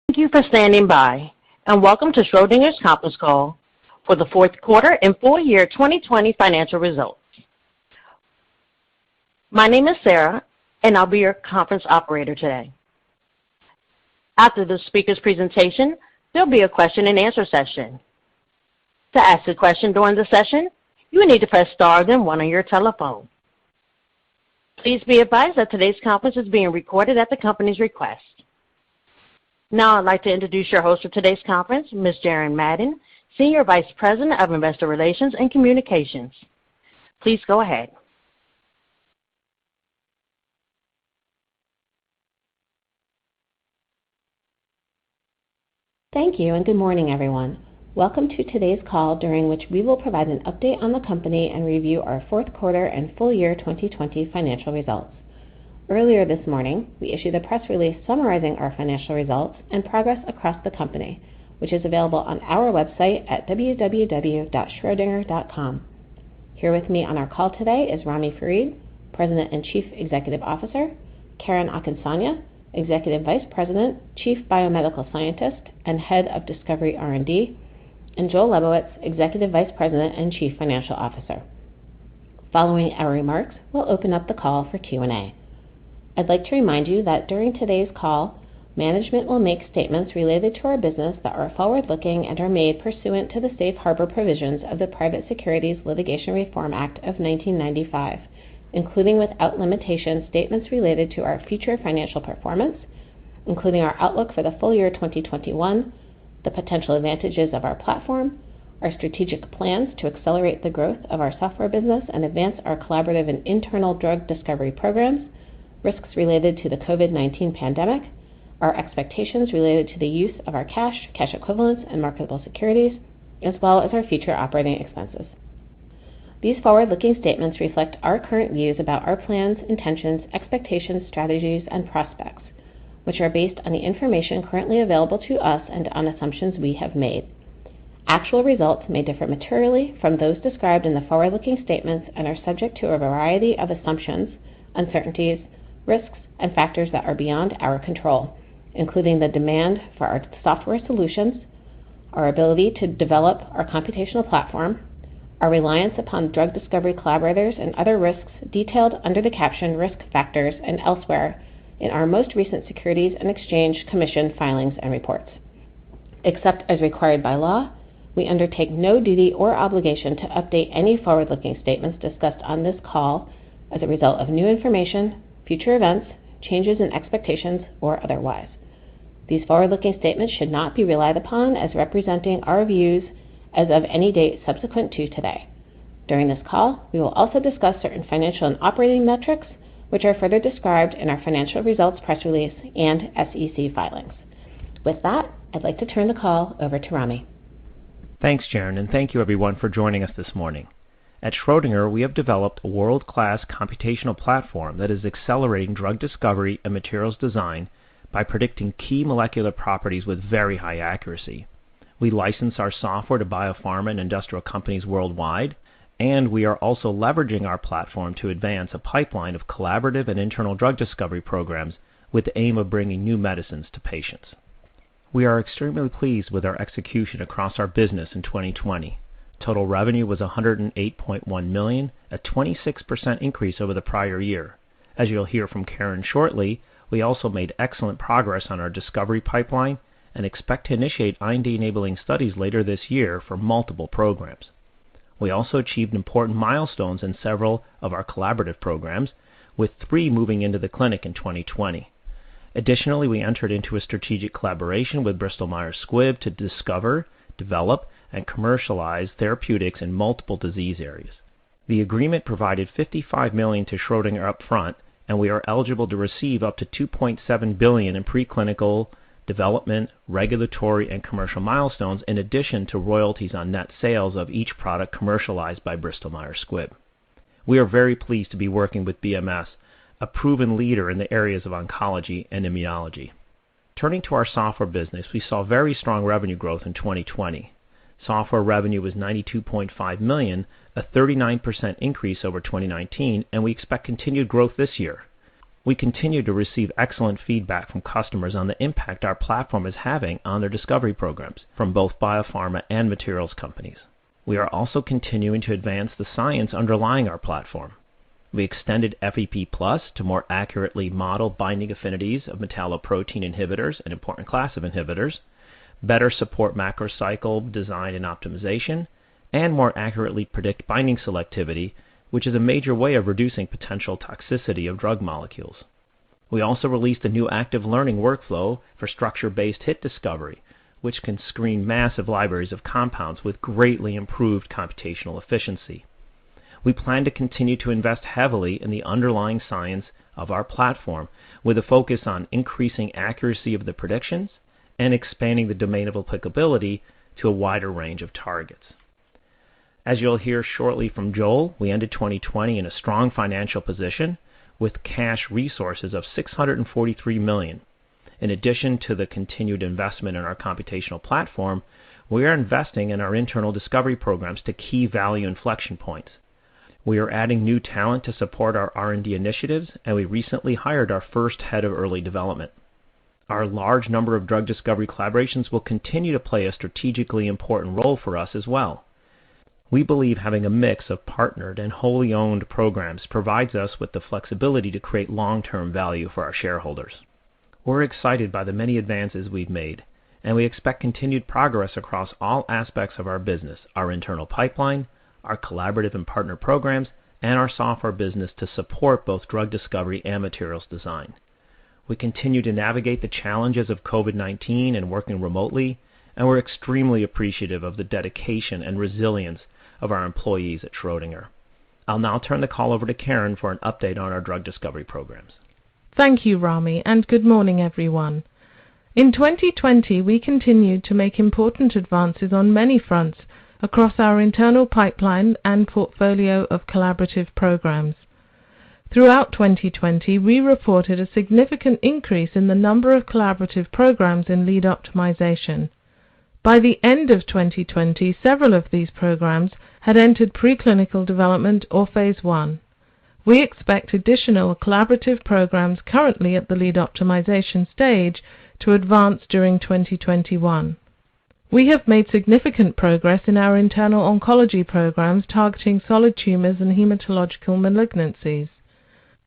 Thank you for standing by, and welcome to Schrödinger's conference call for the fourth quarter and full year 2020 financial results. My name is Sarah, and I'll be your conference operator today. After the speaker's presentation, there'll be a question-and-answer session. To ask a question during the session, you will need to press star then one on your telephone. Please be advised that today's conference is being recorded at the company's request. Now I'd like to introduce your host for today's conference, Ms. Jaren Madden, Senior Vice President of Investor Relations and Communications. Please go ahead. Thank you, and good morning, everyone. Welcome to today's call, during which we will provide an update on the company and review our fourth quarter and full year 2020 financial results. Earlier this morning, we issued a press release summarizing our financial results and progress across the company, which is available on our website at www.schrodinger.com. Here with me on our call today is Ramy Farid, President and Chief Executive Officer, Karen Akinsanya, Executive Vice President, Chief Biomedical Scientist, and Head of Discovery R&D, and Joel Lebowitz, Executive Vice President and Chief Financial Officer. Following our remarks, we'll open up the call for Q&A. I'd like to remind you that during today's call, management will make statements related to our business that are forward-looking and are made pursuant to the safe harbor provisions of the Private Securities Litigation Reform Act of 1995, including without limitation statements related to our future financial performance, including our outlook for the full year 2021, the potential advantages of our platform, our strategic plans to accelerate the growth of our software business and advance our collaborative and internal drug discovery programs, risks related to the COVID-19 pandemic, our expectations related to the use of our cash equivalents, and marketable securities, as well as our future operating expenses. These forward-looking statements reflect our current views about our plans, intentions, expectations, strategies, and prospects, which are based on the information currently available to us and on assumptions we have made. Actual results may differ materially from those described in the forward-looking statements and are subject to a variety of assumptions, uncertainties, risks, and factors that are beyond our control, including the demand for our software solutions, our ability to develop our computational platform, our reliance upon drug discovery collaborators, and other risks detailed under the caption Risk Factors and elsewhere in our most recent Securities and Exchange Commission filings and reports. Except as required by law, we undertake no duty or obligation to update any forward-looking statements discussed on this call as a result of new information, future events, changes in expectations, or otherwise. These forward-looking statements should not be relied upon as representing our views as of any date subsequent to today. During this call, we will also discuss certain financial and operating metrics, which are further described in our financial results press release and SEC filings. With that, I'd like to turn the call over to Ramy. Thanks, Jaren, and thank you everyone for joining us this morning. At Schrödinger, we have developed a world-class computational platform that is accelerating drug discovery and materials design by predicting key molecular properties with very high accuracy. We license our software to biopharma and industrial companies worldwide, and we are also leveraging our platform to advance a pipeline of collaborative and internal drug discovery programs with the aim of bringing new medicines to patients. We are extremely pleased with our execution across our business in 2020. Total revenue was $108.1 million, a 26% increase over the prior year. As you'll hear from Karen shortly, we also made excellent progress on our discovery pipeline and expect to initiate IND-enabling studies later this year for multiple programs. We also achieved important milestones in several of our collaborative programs, with 3 moving into the clinic in 2020. Additionally, we entered into a strategic collaboration with Bristol Myers Squibb to discover, develop, and commercialize therapeutics in multiple disease areas. The agreement provided $55 million to Schrödinger upfront, and we are eligible to receive up to $2.7 billion in preclinical, development, regulatory, and commercial milestones, in addition to royalties on net sales of each product commercialized by Bristol Myers Squibb. We are very pleased to be working with BMS, a proven leader in the areas of oncology and immunology. Turning to our software business, we saw very strong revenue growth in 2020. Software revenue was $92.5 million, a 39% increase over 2019, and we expect continued growth this year. We continue to receive excellent feedback from customers on the impact our platform is having on their discovery programs from both biopharma and materials companies. We are also continuing to advance the science underlying our platform. We extended FEP Plus to more accurately model binding affinities of metalloprotein inhibitors, an important class of inhibitors, better support macrocycle design and optimization, and more accurately predict binding selectivity, which is a major way of reducing potential toxicity of drug molecules. We also released a new active learning workflow for structure-based hit discovery, which can screen massive libraries of compounds with greatly improved computational efficiency. We plan to continue to invest heavily in the underlying science of our platform with a focus on increasing accuracy of the predictions and expanding the domain of applicability to a wider range of targets. As you'll hear shortly from Joel, we ended 2020 in a strong financial position with cash resources of $643 million. In addition to the continued investment in our computational platform, we are investing in our internal discovery programs to key value inflection points. We are adding new talent to support our R&D initiatives, and we recently hired our first head of early development. Our large number of drug discovery collaborations will continue to play a strategically important role for us as well. We believe having a mix of partnered and wholly owned programs provides us with the flexibility to create long-term value for our shareholders. We're excited by the many advances we've made, and we expect continued progress across all aspects of our business, our internal pipeline, our collaborative and partner programs, and our software business to support both drug discovery and materials design. We continue to navigate the challenges of COVID-19 and working remotely, and we're extremely appreciative of the dedication and resilience of our employees at Schrödinger. I'll now turn the call over to Karen for an update on our drug discovery programs. Thank you, Rami, and good morning, everyone. In 2020, we continued to make important advances on many fronts across our internal pipeline and portfolio of collaborative programs. Throughout 2020, we reported a significant increase in the number of collaborative programs in lead optimization. By the end of 2020, several of these programs had entered preclinical development or phase 1. We expect additional collaborative programs currently at the lead optimization stage to advance during 2021. We have made significant progress in our internal oncology programs targeting solid tumors and hematological malignancies.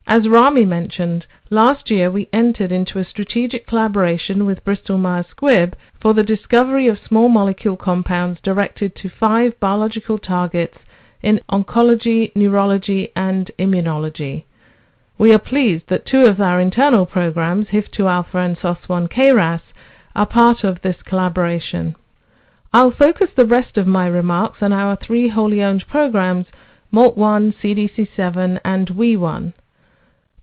As Rami mentioned, last year we entered into a strategic collaboration with Bristol Myers Squibb for the discovery of small molecule compounds directed to 5 biological targets in oncology, neurology, and immunology. We are pleased that 2 of our internal programs, HIF2α and SOS1-KRAS, are part of this collaboration. I'll focus the rest of my remarks on our 3 wholly owned programs, MALT1, CDC7, and WEE1.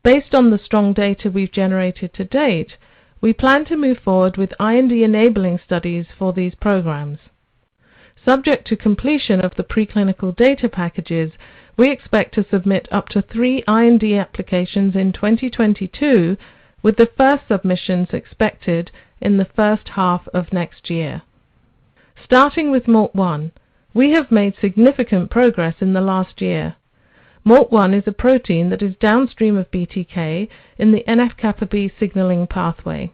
Based on the strong data we've generated to date, we plan to move forward with IND-enabling studies for these programs. Subject to completion of the preclinical data packages, we expect to submit up to 3 IND applications in 2022, with the first submissions expected in the first half of next year. Starting with MALT1, we have made significant progress in the last year. MALT1 is a protein that is downstream of BTK in the NF-κB signaling pathway.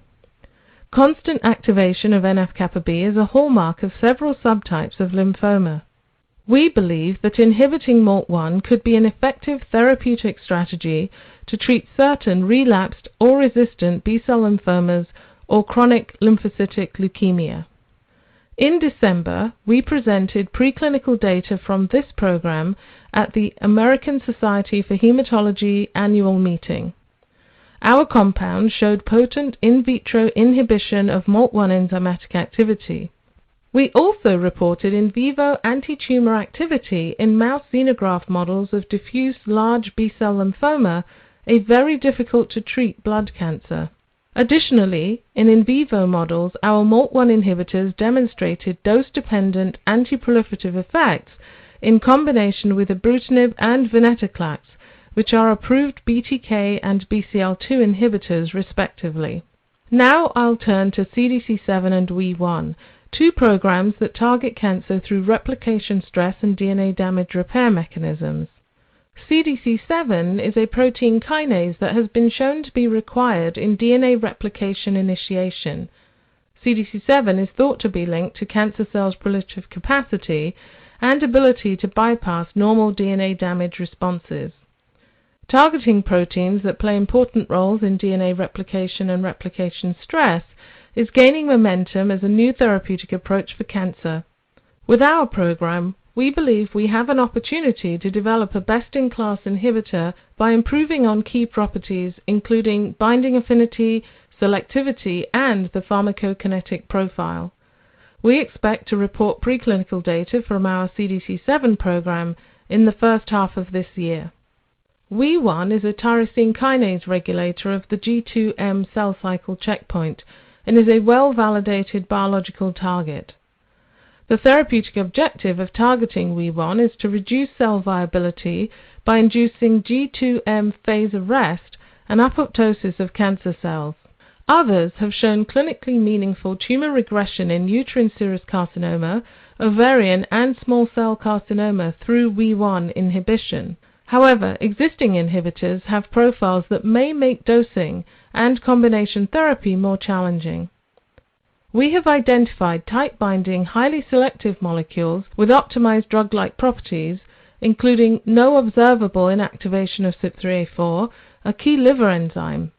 Constant activation of NF-κB is a hallmark of several subtypes of lymphoma. We believe that inhibiting MALT1 could be an effective therapeutic strategy to treat certain relapsed or resistant B-cell lymphomas or chronic lymphocytic leukemia. In December, we presented preclinical data from this program at the American Society for Hematology annual meeting. Our compound showed potent in vitro inhibition of MALT1 enzymatic activity. We also reported in vivo anti-tumor activity in mouse xenograft models of diffuse large B-cell lymphoma, a very difficult to treat blood cancer. Additionally, in vivo models, our MALT1 inhibitors demonstrated dose-dependent antiproliferative effects in combination with ibrutinib and venetoclax, which are approved BTK and BCL2 inhibitors respectively. Now I'll turn to CDC7 and WEE1, 2 programs that target cancer through replication stress and DNA damage repair mechanisms. CDC7 is a protein kinase that has been shown to be required in DNA replication initiation. CDC7 is thought to be linked to cancer cells' proliferative capacity and ability to bypass normal DNA damage responses. Targeting proteins that play important roles in DNA replication and replication stress is gaining momentum as a new therapeutic approach for cancer. With our program, we believe we have an opportunity to develop a best-in-class inhibitor by improving on key properties including binding affinity, selectivity, and the pharmacokinetic profile. We expect to report preclinical data from our CDC7 program in the first half of this year. WEE1 is a tyrosine kinase regulator of the G2/M cell cycle checkpoint and is a well-validated biological target. The therapeutic objective of targeting WEE1 is to reduce cell viability by inducing G2/M phase arrest and apoptosis of cancer cells. Others have shown clinically meaningful tumor regression in uterine serous carcinoma, ovarian, and small cell carcinoma through WEE1 inhibition. However, existing inhibitors have profiles that may make dosing and combination therapy more challenging. We have identified tight-binding, highly selective molecules with optimized drug-like properties, including no observable inactivation of CYP3A4, a key liver enzyme.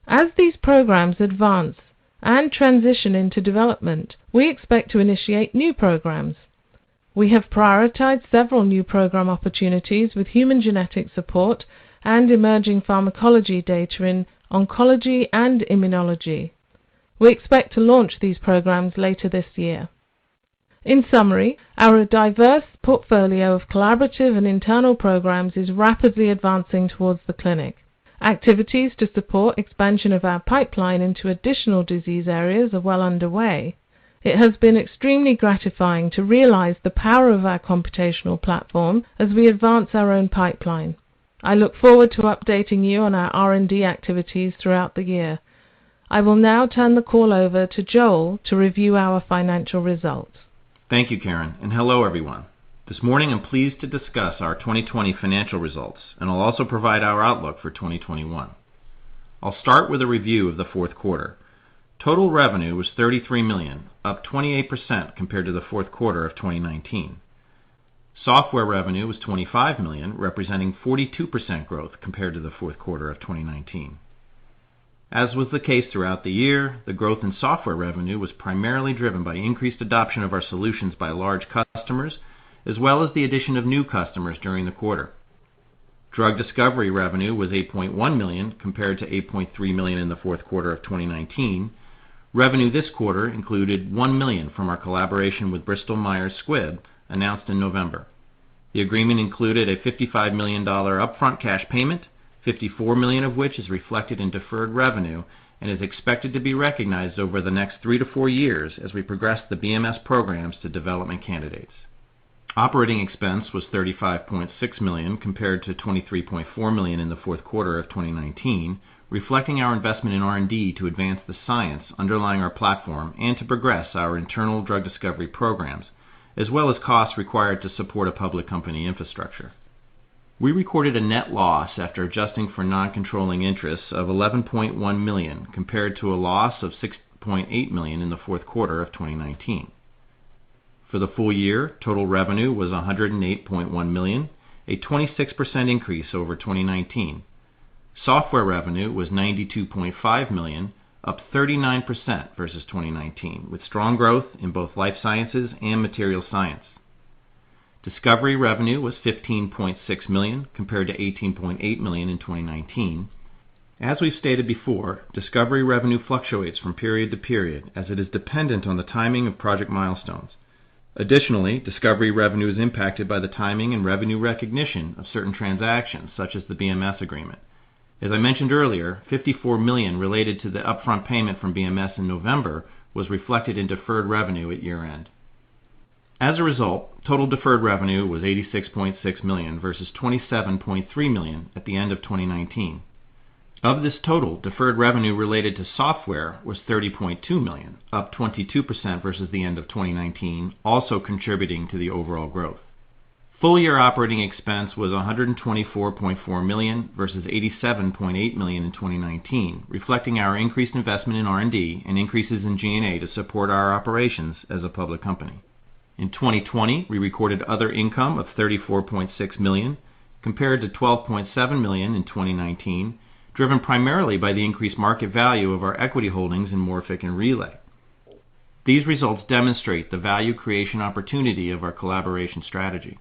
As these programs advance and transition into development, we expect to initiate new programs. We have prioritized several new program opportunities with human genetic support and emerging pharmacology data in oncology and immunology. We expect to launch these programs later this year. In summary, our diverse portfolio of collaborative and internal programs is rapidly advancing towards the clinic. Activities to support expansion of our pipeline into additional disease areas are well underway. It has been extremely gratifying to realize the power of our computational platform as we advance our own pipeline. I look forward to updating you on our R&D activities throughout the year. I will now turn the call over to Joel to review our financial results. Thank you, Karen, and hello, everyone. This morning I'm pleased to discuss our 2020 financial results, and I'll also provide our outlook for 2021. I'll start with a review of the fourth quarter. Total revenue was $33 million, up 28% compared to the fourth quarter of 2019. Software revenue was $25 million, representing 42% growth compared to the fourth quarter of 2019. As was the case throughout the year, the growth in software revenue was primarily driven by increased adoption of our solutions by large customers, as well as the addition of new customers during the quarter. Drug discovery revenue was $8.1 million compared to $8.3 million in the fourth quarter of 2019. Revenue this quarter included $1 million from our collaboration with Bristol Myers Squibb, announced in November. The agreement included a $55 million upfront cash payment, $54 million of which is reflected in deferred revenue and is expected to be recognized over the next 3 to 4 years as we progress the BMS programs to development candidates. Operating expense was $35.6 million compared to $23.4 million in the fourth quarter of 2019, reflecting our investment in R&D to advance the science underlying our platform and to progress our internal drug discovery programs, as well as costs required to support a public company infrastructure. We recorded a net loss after adjusting for non-controlling interests of $11.1 million compared to a loss of $6.8 million in the fourth quarter of 2019. For the full year, total revenue was $108.1 million, a 26% increase over 2019. Software revenue was $92.5 million, up 39% versus 2019, with strong growth in both life sciences and material science. Discovery revenue was $15.6 million compared to $18.8 million in 2019. As we've stated before, discovery revenue fluctuates from period to period as it is dependent on the timing of project milestones. Additionally, discovery revenue is impacted by the timing and revenue recognition of certain transactions, such as the BMS agreement. As I mentioned earlier, $54 million related to the upfront payment from BMS in November was reflected in deferred revenue at year-end. As a result, total deferred revenue was $86.6 million versus $27.3 million at the end of 2019. Of this total, deferred revenue related to software was $30.2 million, up 22% versus the end of 2019, also contributing to the overall growth. Full-year operating expense was $124.4 million versus $87.8 million in 2019, reflecting our increased investment in R&D and increases in G&A to support our operations as a public company. In 2020, we recorded other income of $34.6 million, compared to $12.7 million in 2019, driven primarily by the increased market value of our equity holdings in Morphic and Relay. These results demonstrate the value creation opportunity of our collaboration strategy.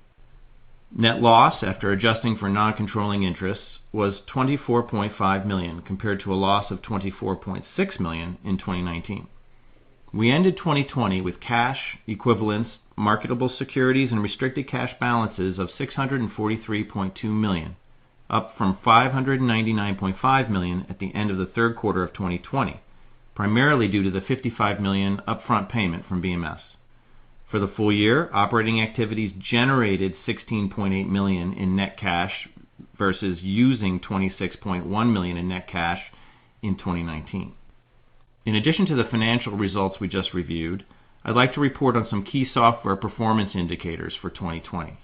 Net loss after adjusting for non-controlling interests was $24.5 million compared to a loss of $24.6 million in 2019. We ended 2020 with cash, equivalents, marketable securities, and restricted cash balances of $643.2 million, up from $599.5 million at the end of the third quarter of 2020, primarily due to the $55 million upfront payment from BMS. For the full year, operating activities generated $16.8 million in net cash versus using $26.1 million in net cash in 2019. In addition to the financial results we just reviewed, I'd like to report on some key software performance indicators for 2020.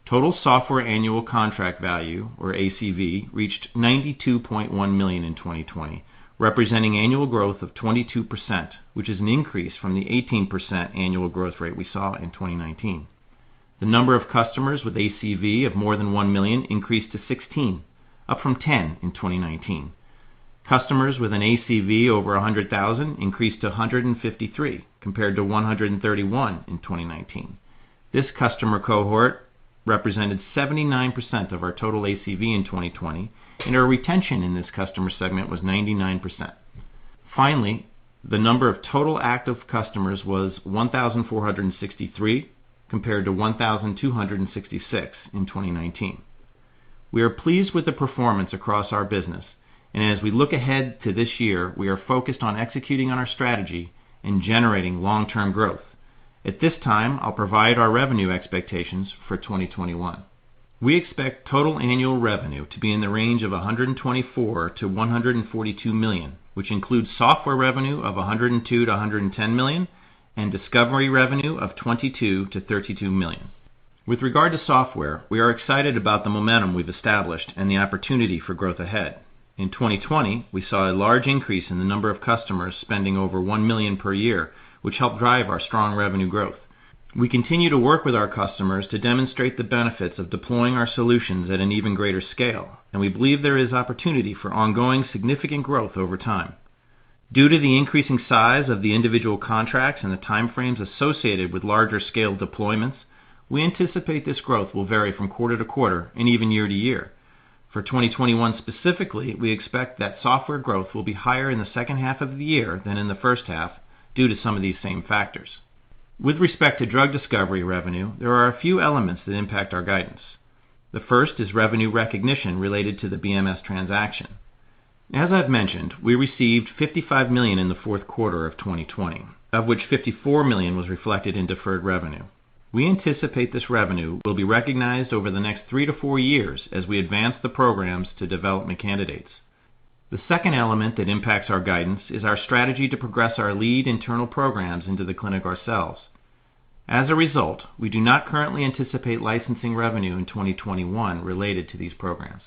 Total software annual contract value, or ACV, reached $92.1 million in 2020, representing annual growth of 22%, which is an increase from the 18% annual growth rate we saw in 2019. The number of customers with ACV of more than $1 million increased to 16, up from 10 in 2019. Customers with an ACV over $100,000 increased to 153, compared to 131 in 2019. This customer cohort represented 79% of our total ACV in 2020, and our retention in this customer segment was 99%. Finally, the number of total active customers was 1,463 compared to 1,266 in 2019. We are pleased with the performance across our business, and as we look ahead to this year, we are focused on executing on our strategy and generating long-term growth. At this time, I'll provide our revenue expectations for 2021. We expect total annual revenue to be in the range of $124 to $142 million, which includes software revenue of $102 to $110 million and discovery revenue of $22 to $32 million. With regard to software, we are excited about the momentum we've established and the opportunity for growth ahead. In 2020, we saw a large increase in the number of customers spending over $1 million per year, which helped drive our strong revenue growth. We continue to work with our customers to demonstrate the benefits of deploying our solutions at an even greater scale, and we believe there is opportunity for ongoing significant growth over time. Due to the increasing size of the individual contracts and the timeframes associated with larger scale deployments, we anticipate this growth will vary from quarter to quarter and even year to year. For 2021 specifically, we expect that software growth will be higher in the second half of the year than in the first half due to some of these same factors. With respect to drug discovery revenue, there are a few elements that impact our guidance. The first is revenue recognition related to the BMS transaction. As I've mentioned, we received $55 million in the fourth quarter of 2020, of which $54 million was reflected in deferred revenue. We anticipate this revenue will be recognized over the next 3 to 4 years as we advance the programs to development candidates. The second element that impacts our guidance is our strategy to progress our lead internal programs into the clinic ourselves. As a result, we do not currently anticipate licensing revenue in 2021 related to these programs.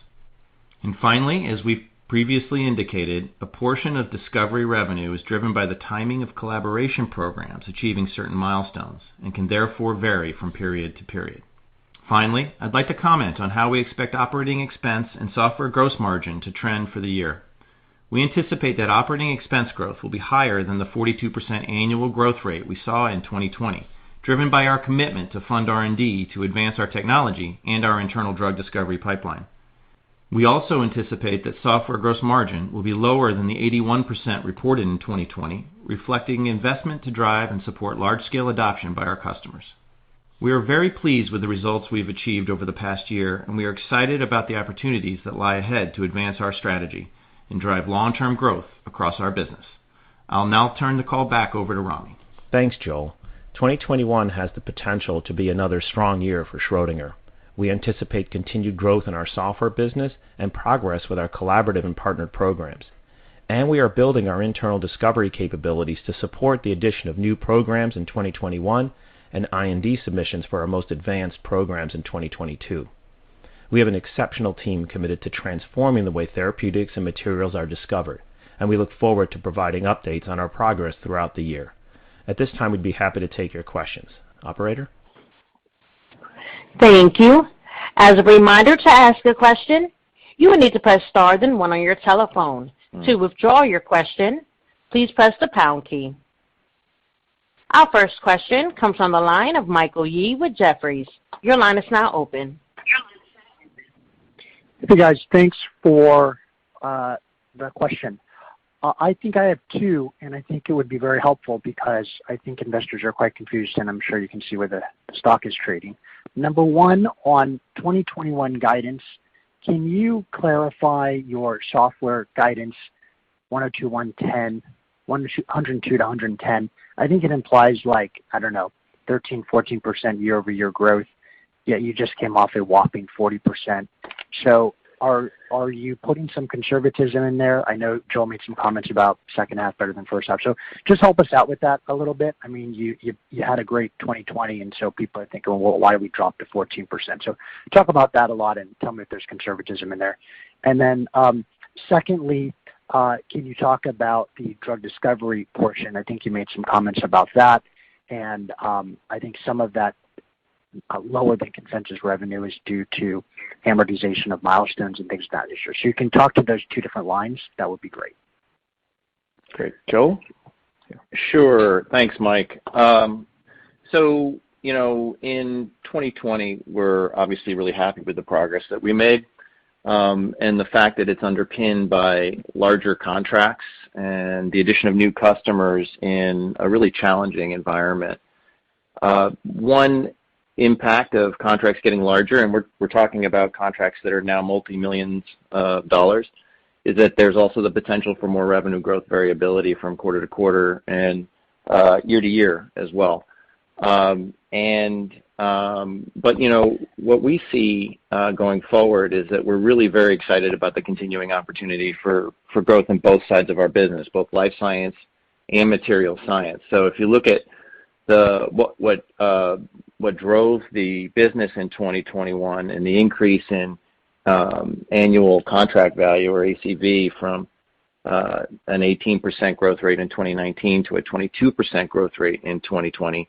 And finally, as we've previously indicated, a portion of discovery revenue is driven by the timing of collaboration programs achieving certain milestones and can therefore vary from period to period. Finally, I'd like to comment on how we expect operating expense and software gross margin to trend for the year. We anticipate that operating expense growth will be higher than the 42% annual growth rate we saw in 2020, driven by our commitment to fund R&D to advance our technology and our internal drug discovery pipeline. We also anticipate that software gross margin will be lower than the 81% reported in 2020, reflecting investment to drive and support large-scale adoption by our customers. We are very pleased with the results we've achieved over the past year, and we are excited about the opportunities that lie ahead to advance our strategy and drive long-term growth across our business. I'll now turn the call back over to Rami. Thanks, Joel. 2021 has the potential to be another strong year for Schrödinger. We anticipate continued growth in our software business and progress with our collaborative and partnered programs. And we are building our internal discovery capabilities to support the addition of new programs in 2021 and IND submissions for our most advanced programs in 2022. We have an exceptional team committed to transforming the way therapeutics and materials are discovered, and we look forward to providing updates on our progress throughout the year. At this time, we'd be happy to take your questions. Operator? Thank you. As a reminder, to ask a question, you will need to press star then 1 on your telephone. To withdraw your question, please press the pound key. Our first question comes from the line of Michael Yee with Jefferies. Your line is now open. Hey guys, thanks for the question. I think I have two, and I think it would be very helpful because I think investors are quite confused, and I'm sure you can see where the stock is trading. Number one, on 2021 guidance, can you clarify your software guidance, 102, 110, 102 to 110? I think it implies 13, 14% year-over-year growth, yet you just came off a whopping 40%. So are you putting some conservatism in there? I know Joel made some comments about second half better than first half. So just help us out with that a little bit. I mean, you had a great 2020, and so people are thinking, well, why did we drop to 14%? So talk about that a lot and tell me if there's conservatism in there. And then secondly, can you talk about the drug discovery portion? I think you made some comments about that, and I think some of that lower than consensus revenue is due to amortization of milestones and things of that nature. So you can talk to those two different lines. That would be great. Great. Joel? Sure. Thanks, Mike. So, in 2020, we're obviously really happy with the progress that we made, and the fact that it's underpinned by larger contracts and the addition of new customers in a really challenging environment. One impact of contracts getting larger, and we're talking about contracts that are now multi-millions of dollars, is that there's also the potential for more revenue growth variability from quarter to quarter and year to year as well. But what we see going forward is that we're really very excited about the continuing opportunity for growth in both sides of our business, both life science and material science. So if you look at what drove the business in 2021 and the increase in annual contract value, or ACV, from an 18% growth rate in 2019 to a 22% growth rate in 2020,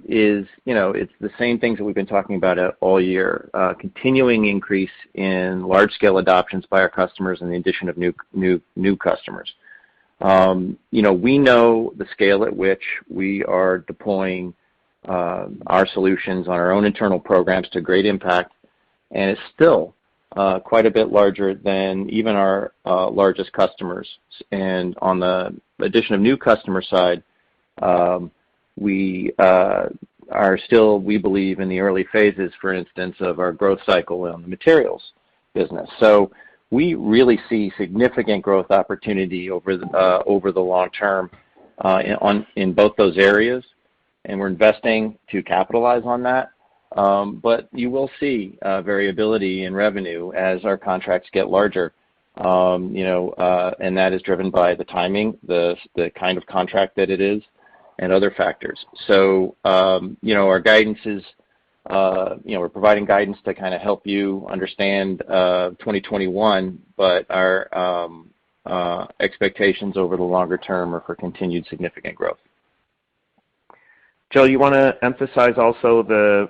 is, it's the same things that we've been talking about all year. Continuing increase in large-scale adoptions by our customers and the addition of new customers. We know the scale at which we are deploying our solutions on our own internal programs to great impact, and it's still quite a bit larger than even our largest customers. And on the addition of new customer side, we are still, we believe, in the early phases, for instance, of our growth cycle on the materials business. So we really see significant growth opportunity over the long term in both those areas, and we're investing to capitalize on that. But you will see variability in revenue as our contracts get larger, and that is driven by the timing, the kind of contract that it is, and other factors. So, our guidance is, we're providing guidance to kind of help you understand 2021, but our expectations over the longer term are for continued significant growth. Joe, you want to emphasize also the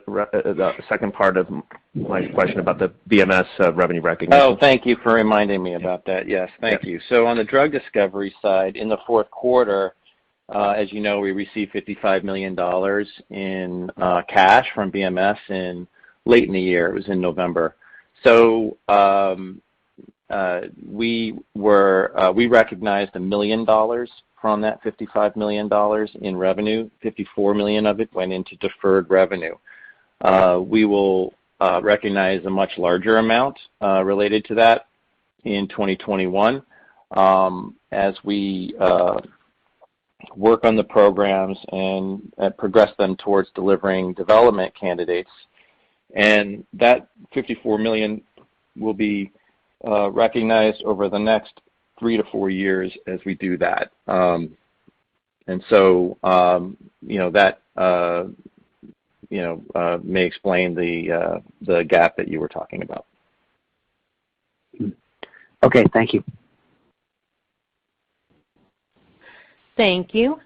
second part of my question about the BMS revenue recognition? Oh, thank you for reminding me about that. Yes, thank you. So on the drug discovery side, in the fourth quarter, as you know, we received $55 million in cash from BMS late in the year. It was in November. So we recognized $1 million from that $55 million in revenue. $54 million of it went into deferred revenue. We will recognize a much larger amount related to that in 2021 as we work on the programs and progress them towards delivering development candidates. And that $54 million will be recognized over the next 3 to 4 years as we do that. And so, that may explain the gap that you were talking about. Okay, thank you. Thank you.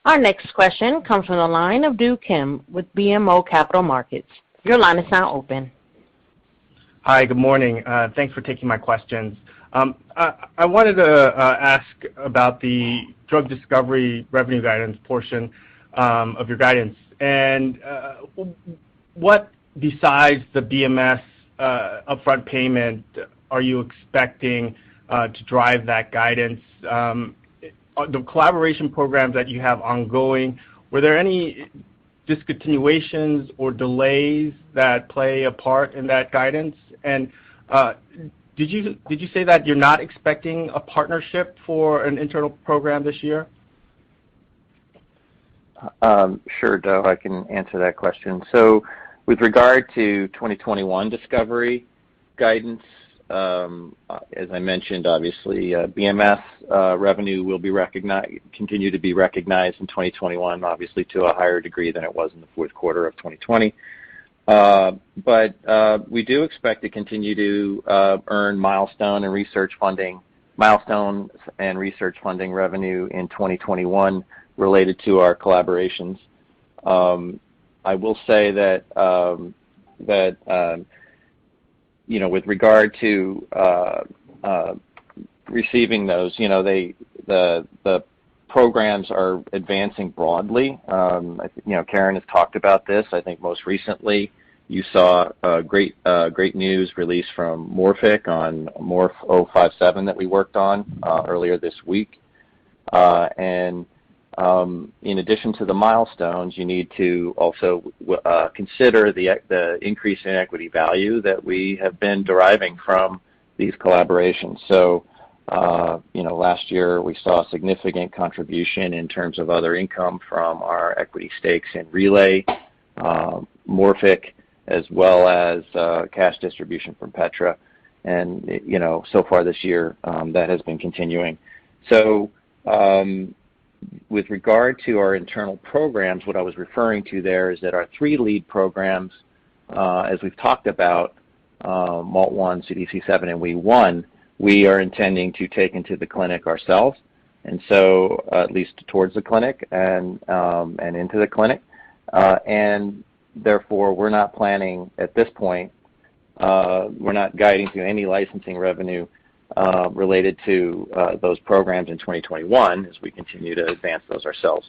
Our next question comes from the line of Do Kim with BMO Capital Markets. Your line is now open. Hi, good morning. Thanks for taking my questions. I wanted to ask about the drug discovery revenue guidance portion of your guidance. And what, besides the BMS upfront payment, are you expecting to drive that guidance? The collaboration programs that you have ongoing, were there any discontinuations or delays that play a part in that guidance? And did you say that you're not expecting a partnership for an internal program this year? Sure, Doe, I can answer that question. So with regard to 2021 discovery guidance, as I mentioned, obviously, BMS revenue will be continue to be recognized in 2021, obviously to a higher degree than it was in the fourth quarter of 2020. But we do expect to continue to earn milestone and research funding revenue in 2021 related to our collaborations. I will say that with regard to receiving those, the programs are advancing broadly. Karen has talked about this. I think most recently you saw great news released from Morphic on Morph 057 that we worked on earlier this week. And in addition to the milestones, you need to also consider the increase in equity value that we have been deriving from these collaborations. So, last year we saw a significant contribution in terms of other income from our equity stakes in Relay, Morphic, as well as cash distribution from Petra. And, so far this year, that has been continuing. So, with regard to our internal programs, what I was referring to there is that our 3 lead programs, as we've talked about, MALT1, CDC7, and WEE1, we are intending to take into the clinic ourselves, and so at least towards the clinic and into the clinic. And therefore, we're not planning at this point, we're not guiding to any licensing revenue related to those programs in 2021 as we continue to advance those ourselves.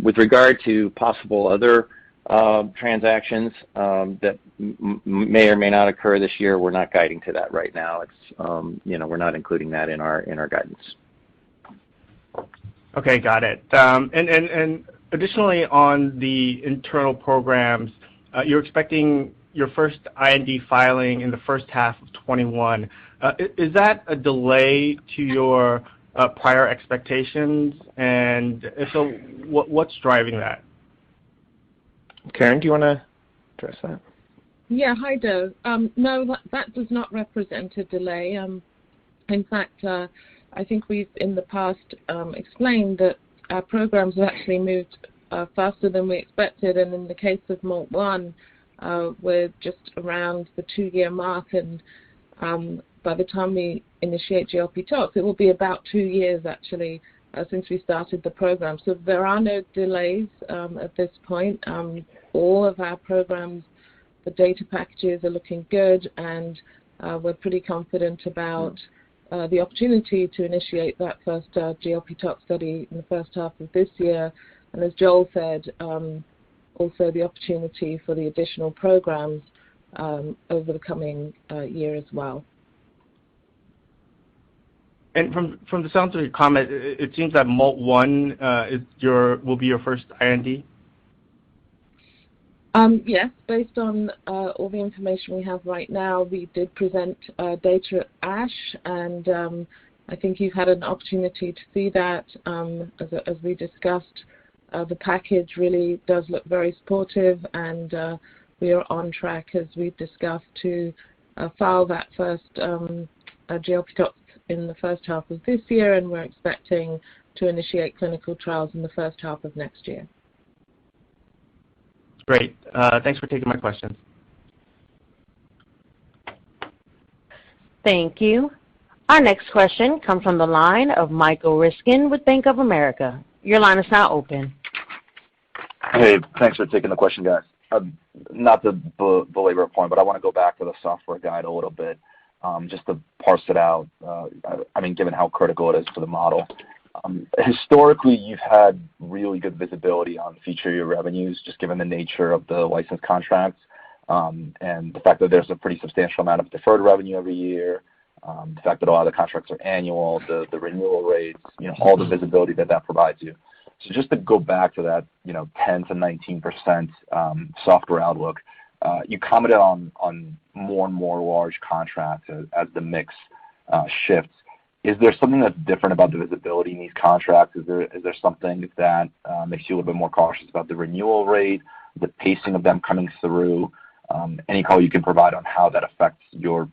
With regard to possible other transactions that may or may not occur this year, we're not guiding to that right now. It's we're not including that in our guidance. Okay, got it. And additionally, on the internal programs, you're expecting your first IND filing in the first half of 21. Is that a delay to your prior expectations? And if so, what's driving that? Karen, do you want to address that? Yeah, hi, Doe. No, that does not represent a delay. In fact, I think we've in the past explained that our programs have actually moved faster than we expected, and in the case of MALT1, we're just around the 2-year mark, and by the time we initiate GLP tox, it will be about 2 years actually since we started the program. So there are no delays at this point. All of our programs, the data packages are looking good, and we're pretty confident about the opportunity to initiate that first GLP tox study in the first half of this year. And as Joel said, also the opportunity for the additional programs over the coming year as well. And from the sounds of your comment, it seems that MALT1 will be your first IND? Yes, based on all the information we have right now, we did present data at ASH, and I think you've had an opportunity to see that. As we discussed, the package really does look very supportive, and we are on track, as we've discussed, to file that first GLP tox in the first half of this year, and we're expecting to initiate clinical trials in the first half of next year. Great. Thanks for taking my questions. Thank you. Our next question comes from the line of Michael Ryskin with Bank of America. Your line is now open. Hey, thanks for taking the question, guys. Not to belabor a point, but I want to go back to the software guide a little bit, just to parse it out. Given how critical it is for the model. Historically, you've had really good visibility on future year revenues, just given the nature of the license contracts, and the fact that there's a pretty substantial amount of deferred revenue every year, the fact that a lot of the contracts are annual, the renewal rates, all the visibility that provides you. So just to go back to that, 10 to 19% software outlook, you commented on more and more large contracts as the mix shifts. Is there something that's different about the visibility in these contracts? Is there something that makes you a little bit more cautious about the renewal rate, the pacing of them coming through? Any color you can provide on how that affects your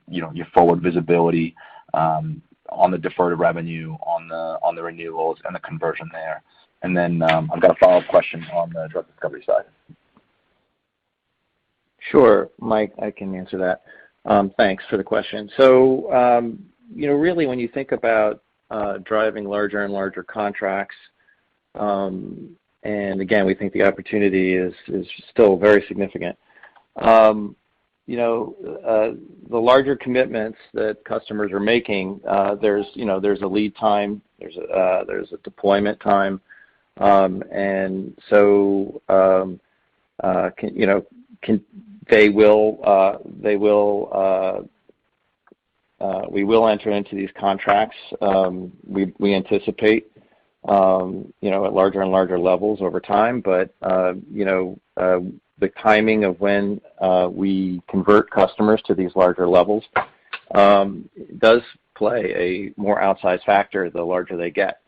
forward visibility on the deferred revenue, on the renewals, and the conversion there. And then I've got a follow-up question on the drug discovery side. Sure, Mike, I can answer that. Thanks for the question. So, really when you think about driving larger and larger contracts, and again, we think the opportunity is still very significant. The larger commitments that customers are making, there's a lead time, there's a deployment time, and so we will enter into these contracts. We anticipate at larger and larger levels over time, but the timing of when we convert customers to these larger levels does play a more outsized factor the larger they get.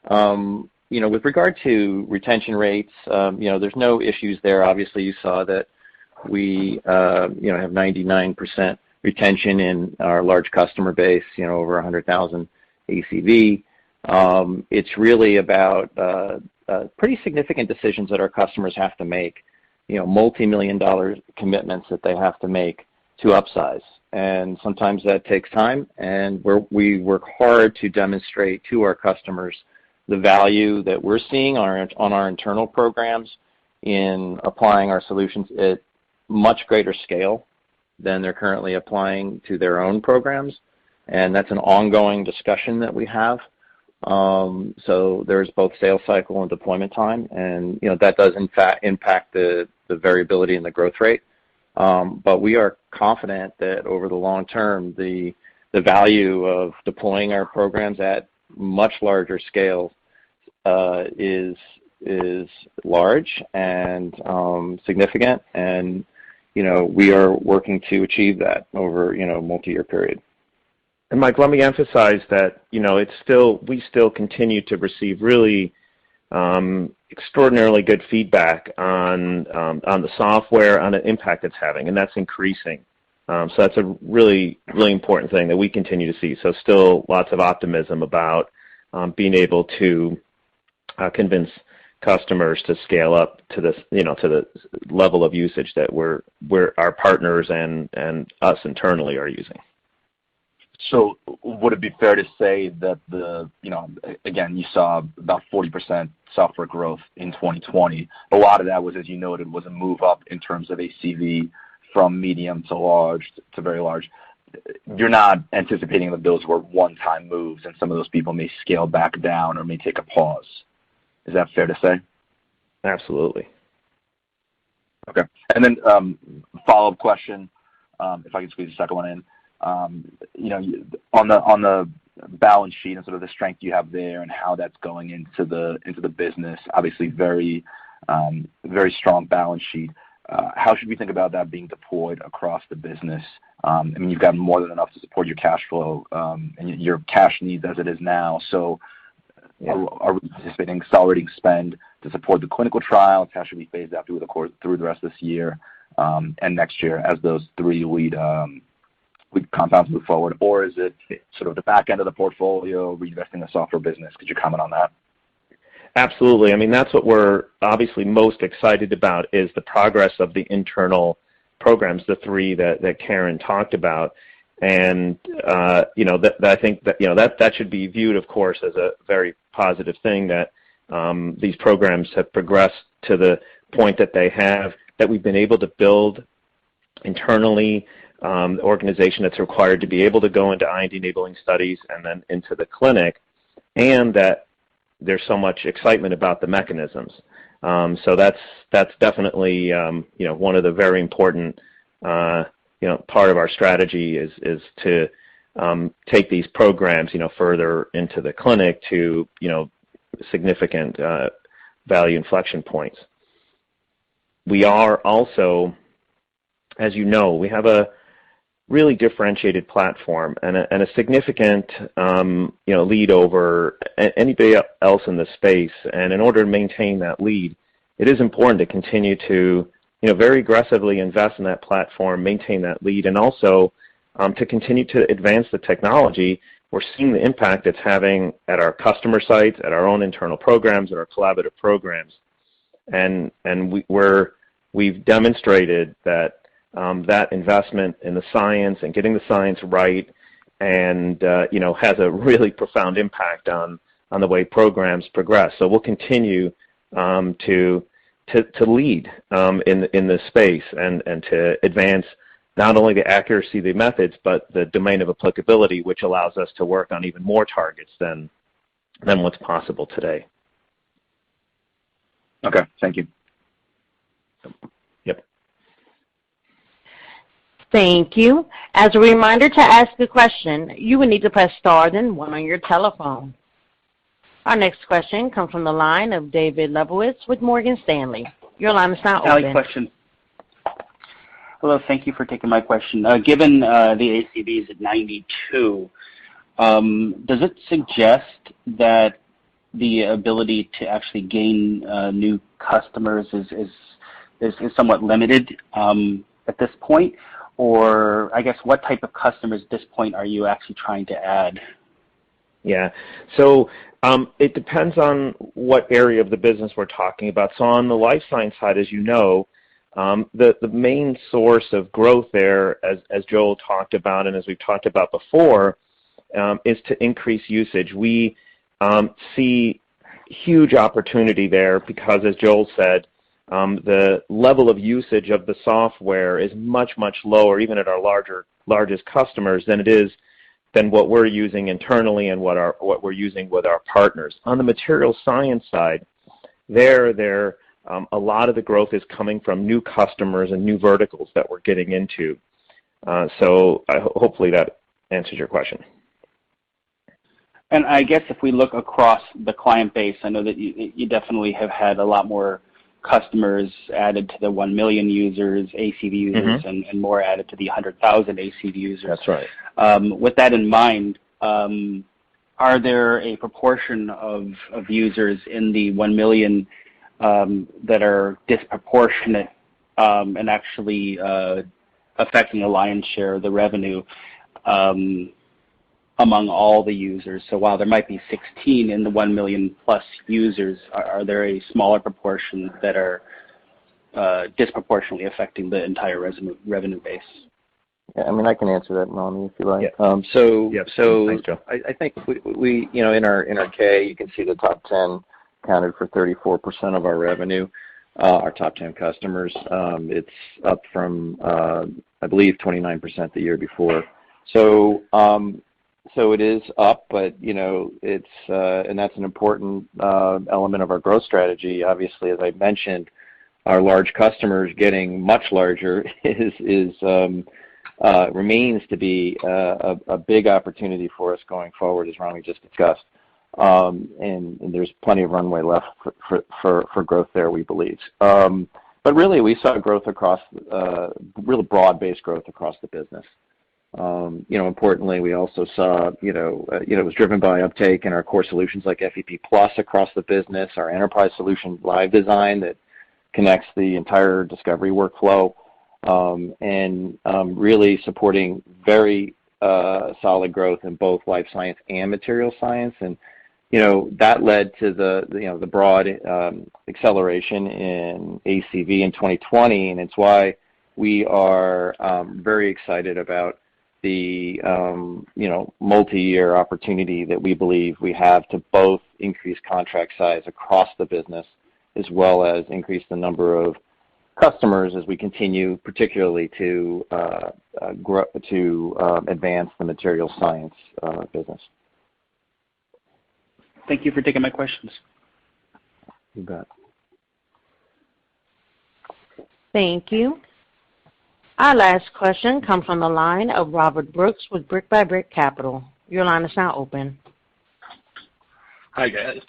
With regard to retention rates, there's no issues there. Obviously, you saw that we have 99% retention in our large customer base, over 100,000 ACV. It's really about pretty significant decisions that our customers have to make, multi-million-dollar commitments that they have to make to upsize. And sometimes that takes time, and we work hard to demonstrate to our customers the value that we're seeing on our internal programs in applying our solutions at much greater scale than they're currently applying to their own programs. And that's an ongoing discussion that we have. So there's both sales cycle and deployment time, and that does in fact impact the variability in the growth rate. But we are confident that over the long term, the value of deploying our programs at much larger scale is large and significant, and we are working to achieve that over a multi-year period. And Mike, let me emphasize that we still continue to receive really extraordinarily good feedback on the software, on the impact it's having, and that's increasing. So that's a really, really important thing that we continue to see. So still lots of optimism about being able to convince customers to scale up to this, to the level of usage that our partners and us internally are using. So would it be fair to say that again, you saw about 40% software growth in 2020. A lot of that was, as you noted, was a move up in terms of ACV from medium to large to very large. You're not anticipating that those were one-time moves and some of those people may scale back down or may take a pause. Is that fair to say? Absolutely. Okay. And then follow-up question, if I can squeeze a second one in. On the balance sheet and sort of the strength you have there and how that's going into the business, obviously very strong balance sheet. How should we think about that being deployed across the business? You've got more than enough to support your cash flow and your cash needs as it is now. So are we anticipating accelerating spend to support the clinical trials? How should we phase that through the rest of this year and next year as those three lead compounds move forward? Or is it sort of the back end of the portfolio, reinvesting in the software business? Could you comment on that? Absolutely. I mean, that's what we're obviously most excited about is the progress of the internal programs, the three that Karen talked about. And, I think that should be viewed, of course, as a very positive thing that these programs have progressed to the point that they have, that we've been able to build internally the organization that's required to be able to go into IND-enabling studies and then into the clinic, and that there's so much excitement about the mechanisms. So that's definitely one of the very important part of our strategy is to take these programs further into the clinic to significant value inflection points. We are also, as you know, we have a really differentiated platform and a significant lead over anybody else in the space. And in order to maintain that lead, it is important to continue to very aggressively invest in that platform, maintain that lead, and also to continue to advance the technology. We're seeing the impact it's having at our customer sites, at our own internal programs, at our collaborative programs, and we've demonstrated that that investment in the science and getting the science right, and has a really profound impact on the way programs progress. So we'll continue to lead in this space and to advance not only the accuracy of the methods, but the domain of applicability, which allows us to work on even more targets than what's possible today. Okay, thank you. Yep. Thank you. As a reminder, to ask a question, you will need to press star then 1 on your telephone. Our next question comes from the line of David Lebowitz with Morgan Stanley. Your line is now open. Question. Hello, thank you for taking my question. Given the ACVs at 92, does it suggest that the ability to actually gain new customers is somewhat limited at this point? Or I guess what type of customers at this point are you actually trying to add? Yeah, so it depends on what area of the business we're talking about. So on the life science side, as you know, the main source of growth there, as Joel talked about and as we've talked about before, is to increase usage. We see huge opportunity there because, as Joel said, the level of usage of the software is much, much lower, even at our largest customers, than what we're using internally and what we're using with our partners. On the material science side, a lot of the growth is coming from new customers and new verticals that we're getting into. So hopefully that answers your question. And I guess if we look across the client base, I know that you definitely have had a lot more customers added to the 1 million users, ACV users, and more added to the 100,000 ACV users. That's right. With that in mind, are there a proportion of users in the 1 million that are disproportionate and actually affecting a lion's share of the revenue among all the users? So while there might be 16 in the 1 million plus users, are there a smaller proportion that are disproportionately affecting the entire revenue base? Yeah, I mean, I can answer that, Rami, if you like. Yeah. Thanks, Joe. I think we in our K, you can see the top 10 accounted for 34% of our revenue, our top 10 customers. It's up from, I believe, 29% the year before. So it is up, but it's and that's an important element of our growth strategy. Obviously, as I mentioned, our large customers getting much larger remains to be a big opportunity for us going forward, as Rami just discussed. And there's plenty of runway left for growth there, we believe. But really, we saw growth across, really broad-based growth across the business. Importantly, we also saw, it was driven by uptake in our core solutions like FEP Plus across the business, our enterprise solution Live Design that connects the entire discovery workflow, and really supporting very solid growth in both life science and material science. And that led to the broad acceleration in ACV in 2020, and it's why we are very excited about the multi-year opportunity that we believe we have to both increase contract size across the business as well as increase the number of customers as we continue particularly to advance the material science business. Thank you for taking my questions. You bet. Thank you. Our last question comes from the line of Robert Brooks with Brick by Brick Capital. Your line is now open. Hi, guys.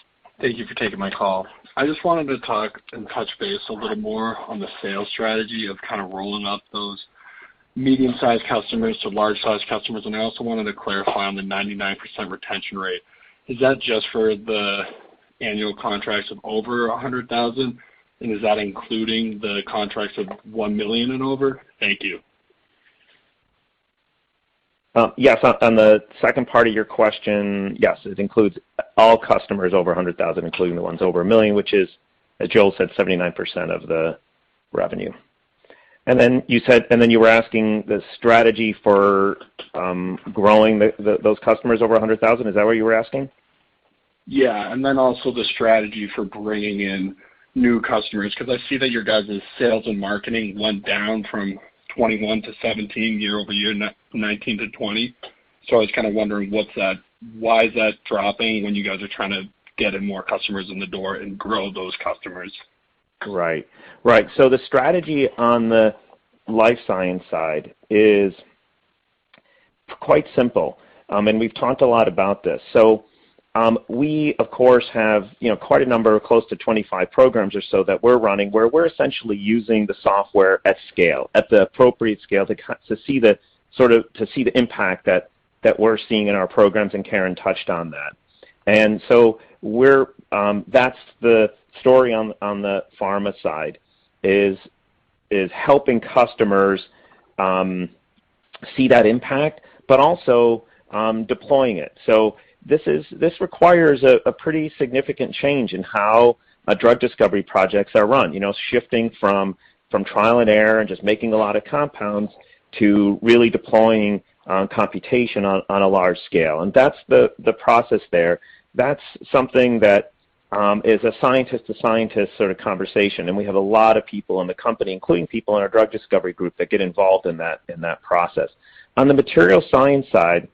Thank you for taking my call. I just wanted to talk and touch base a little more on the sales strategy of kind of rolling up those medium-sized customers to large-sized customers, and I also wanted to clarify on the 99% retention rate. Is that just for the annual contracts of over 100,000, and is that including the contracts of 1 million and over? Thank you. Yes, on the second part of your question, yes, it includes all customers over 100,000, including the ones over 1 million, which is, as Joel said, 79% of the revenue. And then you were asking the strategy for growing those customers over 100,000. Is that what you were asking? Yeah, and then also the strategy for bringing in new customers, because I see that your guys' sales and marketing went down from 21 to 17 year over year, 19 to 20. So I was kind of wondering why is that dropping when you guys are trying to get in more customers in the door and grow those customers? Right. So the strategy on the life science side is quite simple, and we've talked a lot about this. So we, of course, have quite a number, close to 25 programs or so that we're running, where we're essentially using the software at scale, at the appropriate scale, to see the impact that we're seeing in our programs, and Karen touched on that. And so that's the story on the pharma side, is helping customers see that impact, but also deploying it. So this requires a pretty significant change in how drug discovery projects are run. Shifting from trial and error and just making a lot of compounds to really deploying computation on a large scale, and that's the process there. That's something that is a scientist-to-scientist sort of conversation, and we have a lot of people in the company, including people in our drug discovery group, that get involved in that process. On the material science side,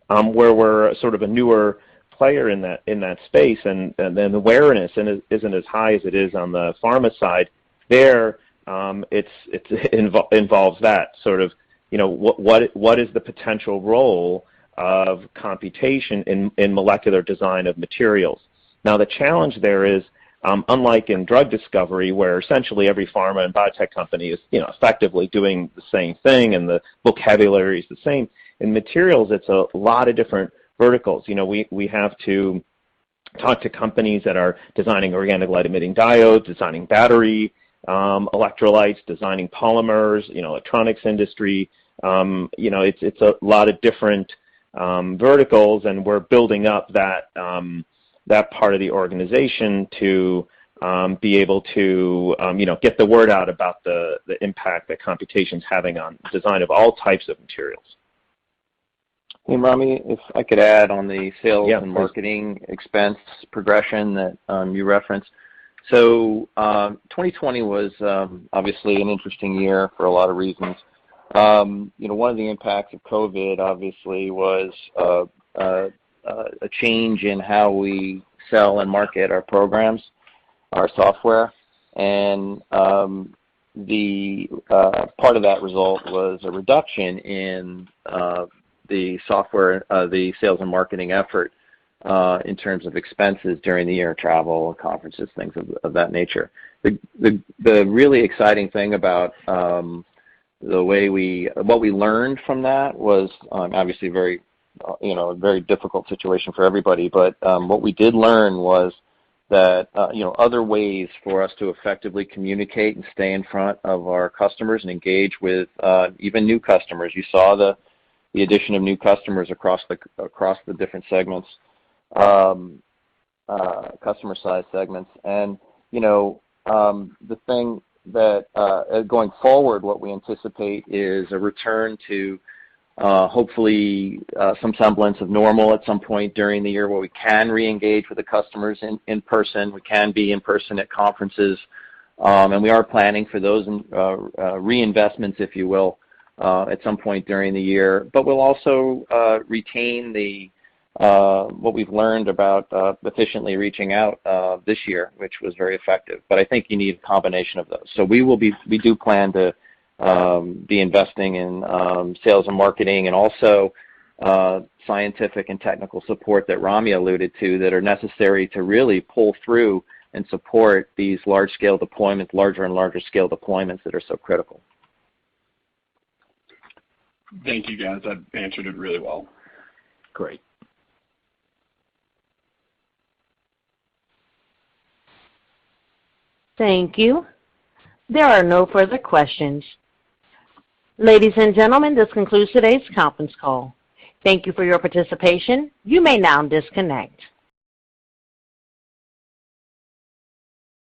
where we're sort of a newer player in that space, and then awareness isn't as high as it is on the pharma side. There, it involves that sort of, what is the potential role of computation in molecular design of materials. Now, the challenge there is, unlike in drug discovery, where essentially every pharma and biotech company is effectively doing the same thing and the vocabulary is the same, in materials it's a lot of different verticals. We have to talk to companies that are designing organic light-emitting diodes, designing battery electrolytes, designing polymers, electronics industry. It's a lot of different verticals, and we're building up that part of the organization to be able to get the word out about the impact that computation's having on design of all types of materials. Hey, Rami, if I could add on the sales and please. marketing expense progression that you referenced. So 2020 was obviously an interesting year for a lot of reasons. One of the impacts of COVID obviously was a change in how we sell and market our programs, our software, and the part of that result was a reduction in the software, the sales and marketing effort in terms of expenses during the year, travel, conferences, things of that nature. The really exciting thing about what we learned from that was obviously a very difficult situation for everybody. But what we did learn was that other ways for us to effectively communicate and stay in front of our customers and engage with even new customers. You saw the addition of new customers across the different segments. customer size segments. And the thing that going forward, what we anticipate is a return to hopefully some semblance of normal at some point during the year, where we can re-engage with the customers in person. We can be in person at conferences, and we are planning for those reinvestments, if you will, at some point during the year. But we'll also retain the what we've learned about efficiently reaching out this year, which was very effective. But I think you need a combination of those. So we do plan to be investing in sales and marketing, and also scientific and technical support that Rami alluded to, that are necessary to really pull through and support these large-scale deployments, larger and larger scale deployments that are so critical. Thank you, guys. That answered it really well. Great. Thank you. There are no further questions. Ladies and gentlemen, this concludes today's conference call. Thank you for your participation. You may now disconnect.